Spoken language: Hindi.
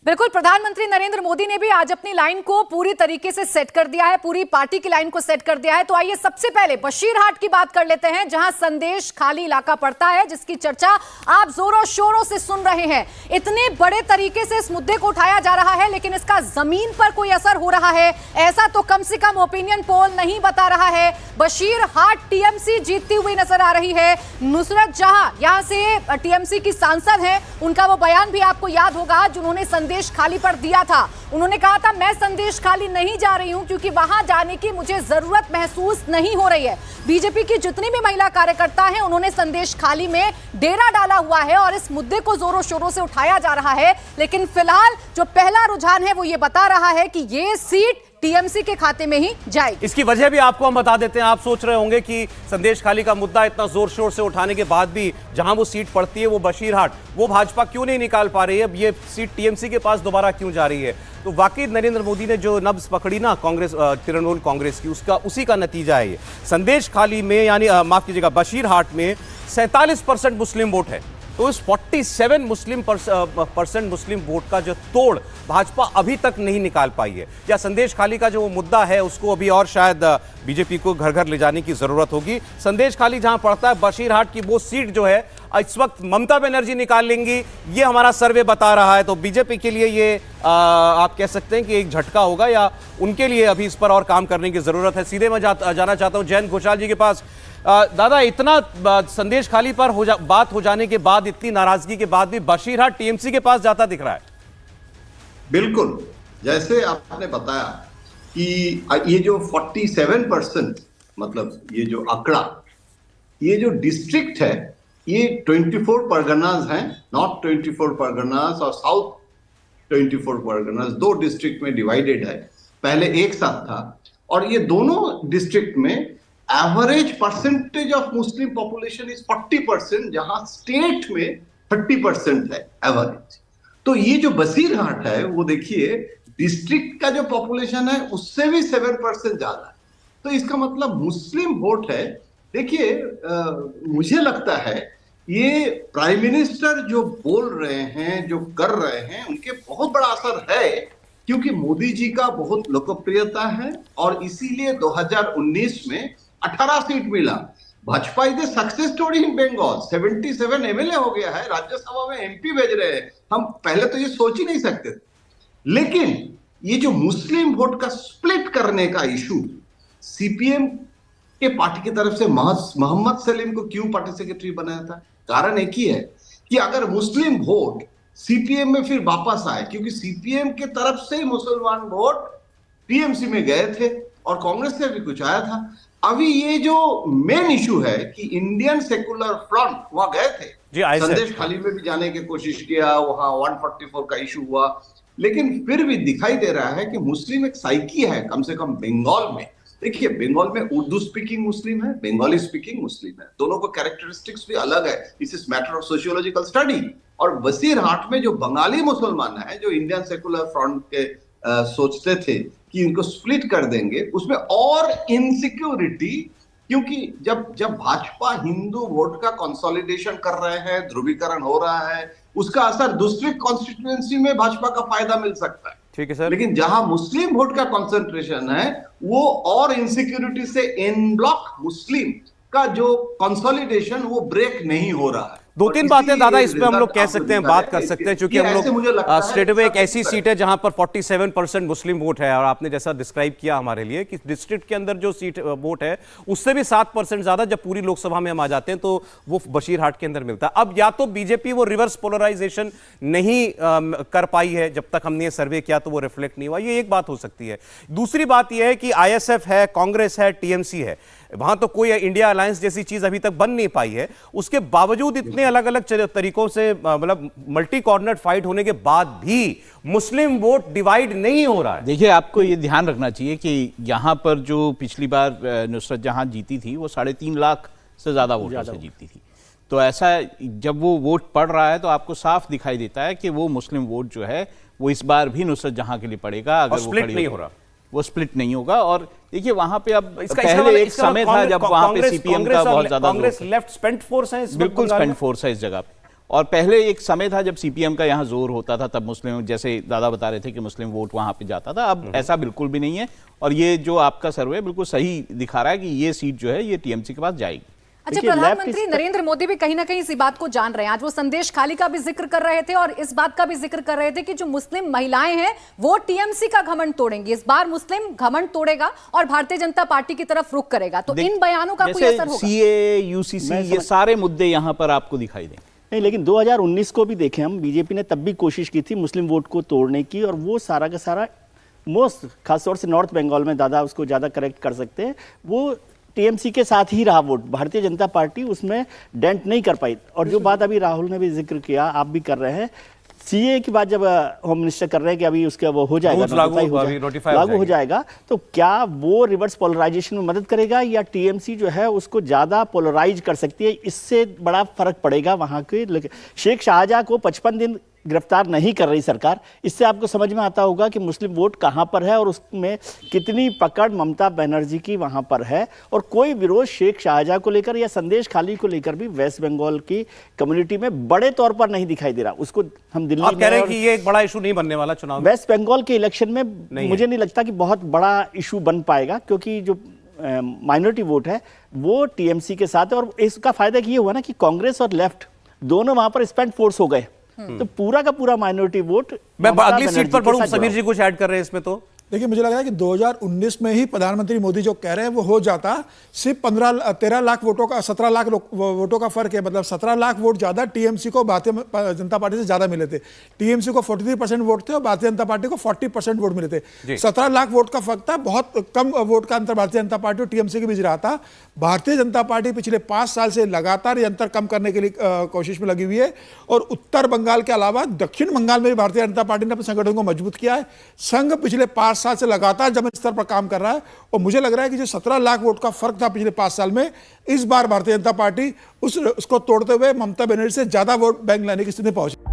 बिल्कुल, प्रधानमंत्री नरेंद्र मोदी ने भी आज अपनी लाइन को पूरी तरीके से सेट कर दिया है, पूरी पार्टी की लाइन को सेट कर दिया है। तो आइए सबसे पहले बशीरहाट की बात कर लेते हैं, जहां संदेश खाली इलाका पड़ता है, जिसकी चर्चा आप जोरों शोरों से सुन रहे हैं। इतने बड़े तरीके से इस मुद्दे को उठाया जा रहा है, लेकिन इसका जमीन पर कोई असर हो रहा है ऐसा तो कम से कम ओपिनियन पोल नहीं बता रहा है। बशीरहाट टीएमसी जीतती हुई नजर आ रही है। नुसरत जहां यहां से टीएमसी की सांसद हैं, उनका वो बयान भी आपको याद होगा जिन्होंने संदेश खाली पर दिया था। उन्होंने कहा था, मैं संदेश खाली नहीं जा रही हूं क्योंकि वहां जाने की मुझे जरूरत महसूस नहीं हो रही है। बीजेपी की जितनी भी महिला कार्यकर्ता हैं, उन्होंने संदेश खाली में डेरा डाला हुआ है और इस मुद्दे को जोरों शोरों से उठाया जा रहा है। लेकिन फिलहाल जो पहला रुझान है वो ये बता रहा है कि ये सीट टीएमसी के खाते में ही जाएगी। इसकी वजह भी आपको हम बता देते हैं। आप सोच रहे होंगे कि संदेश खाली का मुद्दा इतना जोर शोर से उठाने के बाद भी जहां वो सीट पड़ती है, वो बशीरहाट, वो भाजपा क्यों नहीं निकाल पा रही है, ये सीट टीएमसी के पास दोबारा क्यों जा रही है। तो वाकई नरेंद्र मोदी ने जो नब्ज पकड़ी ना कांग्रेस, तृणमूल कांग्रेस की, उसी का नतीजा है ये। संदेश खाली में यानी माफ कीजिएगा बशीरहाट में 47% मुस्लिम वोट है। तो इस 47% मुस्लिम वोट का जो तोड़ भाजपा अभी तक नहीं निकाल पाई है, या संदेश खाली का जो मुद्दा है उसको अभी और शायद बीजेपी को घर घर ले जाने की जरूरत होगी। संदेश खाली जहां पड़ता है, बशीरहाट की वो सीट जो है इस वक्त ममता बनर्जी निकाल लेंगी, ये हमारा सर्वे बता रहा है। तो बीजेपी के लिए ये आप कह सकते हैं कि एक झटका होगा, या उनके लिए अभी इस पर और काम करने की जरूरत है। सीधे मैं जाना चाहता हूं जयंत घोषाल जी के पास। दादा, इतना संदेश खाली पर बात हो जाने के बाद, इतनी नाराजगी के बाद भी बशीरहाट टीएमसी के पास जाता दिख रहा है। बिल्कुल, जैसे आपने बताया कि ये जो 47% मतलब ये जो आंकड़ा, ये जो डिस्ट्रिक्ट है, ये 24 परगनास हैं, नॉर्थ 24 परगनास और साउथ 24 परगनास, दो डिस्ट्रिक्ट में डिवाइडेड है। पहले एक साथ था, और ये दोनों डिस्ट्रिक्ट में average percentage of Muslim population is 40%, जहां स्टेट में 30% है एवरेज। तो ये जो बशीरहाट है, वो देखिए डिस्ट्रिक्ट का जो पॉपुलेशन है उससे भी 7% ज्यादा है। तो इसका मतलब मुस्लिम वोट है। देखिए, मुझे लगता है ये प्राइम मिनिस्टर जो बोल रहे हैं, जो कर रहे हैं, उनके बहुत बड़ा असर है, क्योंकि मोदी जी का बहुत लोकप्रियता है और इसीलिए 2019 में 18 सीट मिला। Bhajpa is success story in Bengal, 77 MLA हो गया है, राज्यसभा में एमपी भेज रहे हैं। हम पहले तो ये सोच ही नहीं सकते थे। लेकिन ये जो मुस्लिम वोट का स्प्लिट करने का इशू, सीपीएम के पार्टी की तरफ से मोहम्मद सलीम को क्यों पार्टी सेक्रेटरी बनाया था? कारण एक ही है कि अगर मुस्लिम वोट सीपीएम में फिर वापस आए, क्योंकि सीपीएम के तरफ से मुसलमान वोट टीएमसी में गए थे और कांग्रेस से भी कुछ आया था। अभी ये जो मेन इशू है कि इंडियन सेकुलर फ्रंट वहां गए थे, संदेश खाली में भी जाने की कोशिश किया, वहां 144 का इशू हुआ, लेकिन फिर भी दिखाई दे रहा है कि मुस्लिम एक साइकी है, कम से कम बंगाल में। देखिए, बंगाल में उर्दू स्पीकिंग मुस्लिम है, बंगाली स्पीकिंग मुस्लिम है, दोनों को कैरेक्टरिस्टिक्स भी अलग है। इस is matter of sociological study. और बशीरहाट में जो बंगाली मुसलमान है, जो इंडियन सेकुलर फ्रंट के सोचते थे कि इनको स्प्लिट कर देंगे, उसमें और इनसिक्योरिटी, क्योंकि जब भाजपा हिंदू वोट का कंसोलिडेशन कर रहे हैं, ध्रुवीकरण हो रहा है, उसका असर दूसरी कॉन्स्टिट्यूएंसी में भाजपा का फायदा मिल सकता है। ठीक है सर। लेकिन जहां मुस्लिम वोट का कंसंट्रेशन है, वो और इनसिक्योरिटी से इन ब्लॉक मुस्लिम का जो कंसोलिडेशन वो ब्रेक नहीं हो रहा है। दो तीन बातें दादा इस पे हम लोग कह सकते हैं, बात कर सकते हैं, क्योंकि हम लोग स्टेट में एक ऐसी सीट है जहां पर 47% मुस्लिम वोट है, और आपने जैसा डिस्क्राइब किया हमारे लिए कि डिस्ट्रिक्ट के अंदर जो सीट वोट है उससे भी 7% ज्यादा जब पूरी लोकसभा में हम आ जाते हैं तो वो बशीरहाट के अंदर मिलता है। अब या तो बीजेपी वो रिवर्स पोलराइजेशन नहीं कर पाई है, जब तक हमने ये सर्वे किया तो वो रिफ्लेक्ट नहीं हुआ, ये एक बात हो सकती है। दूसरी बात यह है कि आईएसएफ है, कांग्रेस है, टीएमसी है, वहां तो कोई इंडिया अलायंस जैसी चीज अभी तक बन नहीं पाई है। उसके बावजूद इतने अलग अलग तरीकों से, मतलब मल्टी कॉर्नर फाइट होने के बाद भी मुस्लिम वोट डिवाइड नहीं हो रहा है। देखिए, आपको ये ध्यान रखना चाहिए कि यहां पर जो पिछली बार नुसरत जहां जीती थी, वो 3.5 लाख से ज्यादा वोटों से जीती थी। तो ऐसा जब वो वोट पड़ रहा है तो आपको साफ दिखाई देता है कि वो मुस्लिम वोट जो है वो इस बार भी नुसरत जहां के लिए पड़ेगा, अगर वो स्प्लिट नहीं हो रहा, वो स्प्लिट नहीं होगा। और देखिए, वहां पे अब पहले एक समय था जब वहां पे सीपीएम का बहुत ज्यादा कांग्रेस लेफ्ट स्पेंट फोर्स है, बिल्कुल स्पेंट फोर्स है इस जगह पे। और पहले एक समय था जब सीपीएम का यहाँ जोर होता था, तब मुस्लिम, जैसे दादा बता रहे थे कि मुस्लिम वोट वहाँ पे जाता था, अब ऐसा बिल्कुल भी नहीं है। और ये जो आपका सर्वे बिल्कुल सही दिखा रहा है कि ये सीट जो है ये टीएमसी के पास जाएगी। अच्छा, प्रधानमंत्री नरेंद्र मोदी भी कहीं ना कहीं इसी बात को जान रहे हैं। आज वो संदेश खाली का भी जिक्र कर रहे थे और इस बात का भी जिक्र कर रहे थे कि जो मुस्लिम महिलाएं हैं वो टीएमसी का घमंड तोड़ेंगी। इस बार मुस्लिम घमंड तोड़ेगा और भारतीय जनता पार्टी की तरफ रुख करेगा। तो इन बयानों का कोई असर होगा? सीए, यूसीसी, ये सारे मुद्दे यहाँ पर आपको दिखाई देंगे। नहीं, लेकिन 2019 को भी देखें हम, बीजेपी ने तब भी कोशिश की थी मुस्लिम वोट को तोड़ने की, और वो सारा का सारा मोस्ट खासतौर से नॉर्थ बंगाल में, दादा उसको ज़्यादा करेक्ट कर सकते हैं, वो टीएमसी के साथ ही रहा वोट। भारतीय जनता पार्टी उसमें डेंट नहीं कर पाई। और जो बात अभी राहुल ने भी जिक्र किया, आप भी कर रहे हैं, सीए की बात जब होम मिनिस्टर कर रहे हैं कि अभी उसका वो हो जाएगा, लागू हो जाएगा, तो क्या वो रिवर्स पोलराइजेशन में मदद करेगा या टीएमसी जो है उसको ज़्यादा पोलराइज कर सकती है? इससे बड़ा फर्क पड़ेगा वहाँ के। शेख शाहजहाँ को 55 दिन गिरफ्तार नहीं कर रही सरकार, इससे आपको समझ में आता होगा कि मुस्लिम वोट कहां पर है और उसमें कितनी पकड़ ममता बनर्जी की वहां पर है। और कोई विरोध शेख शाहजहाँ को लेकर या संदेश खाली को लेकर भी वेस्ट बंगाल की कम्युनिटी में बड़े तौर पर नहीं दिखाई दे रहा। उसको हम दिल्ली आप कह रहे हैं कि ये एक बड़ा इशू नहीं बनने वाला चुनाव में? वेस्ट बंगाल के इलेक्शन में मुझे नहीं लगता कि बहुत बड़ा इशू बन पाएगा, क्योंकि जो माइनॉरिटी वोट है वो टीएमसी के साथ है। और इसका फायदा ये हुआ ना कि कांग्रेस और लेफ्ट दोनों वहां पर स्पेंड फोर्स हो गए, तो पूरा का पूरा माइनॉरिटी वोट। मैं अगली सीट पर बढ़ूं, समीर जी कुछ ऐड कर रहे हैं इसमें? तो देखिए, मुझे लग रहा है कि 2019 में ही प्रधानमंत्री मोदी जो कह रहे हैं वो हो जाता। सिर्फ 13 लाख वोटों का, 17 लाख वोटों का फर्क है। मतलब 17 लाख वोट ज्यादा टीएमसी को भारतीय जनता पार्टी से ज्यादा मिले थे। टीएमसी को 43% वोट थे और भारतीय जनता पार्टी को 40% वोट मिले थे। 17 लाख वोट का फर्क था, बहुत कम वोट का अंतर भारतीय जनता पार्टी और टीएमसी के बीच रहा था। भारतीय जनता पार्टी पिछले 5 साल से लगातार ये अंतर कम करने के लिए कोशिश में लगी हुई है। और उत्तर बंगाल के अलावा दक्षिण बंगाल में भी भारतीय जनता पार्टी ने अपने संगठन को मजबूत किया है। संघ पिछले 5 साल से लगातार जमीनी स्तर पर काम कर रहा है। और मुझे लग रहा है कि जो 17 लाख वोट का फर्क था पिछले 5 साल में, इस बार भारतीय जनता पार्टी उसको तोड़ते हुए ममता बनर्जी से ज्यादा वोट बैंक लाने की स्थिति में पहुंची।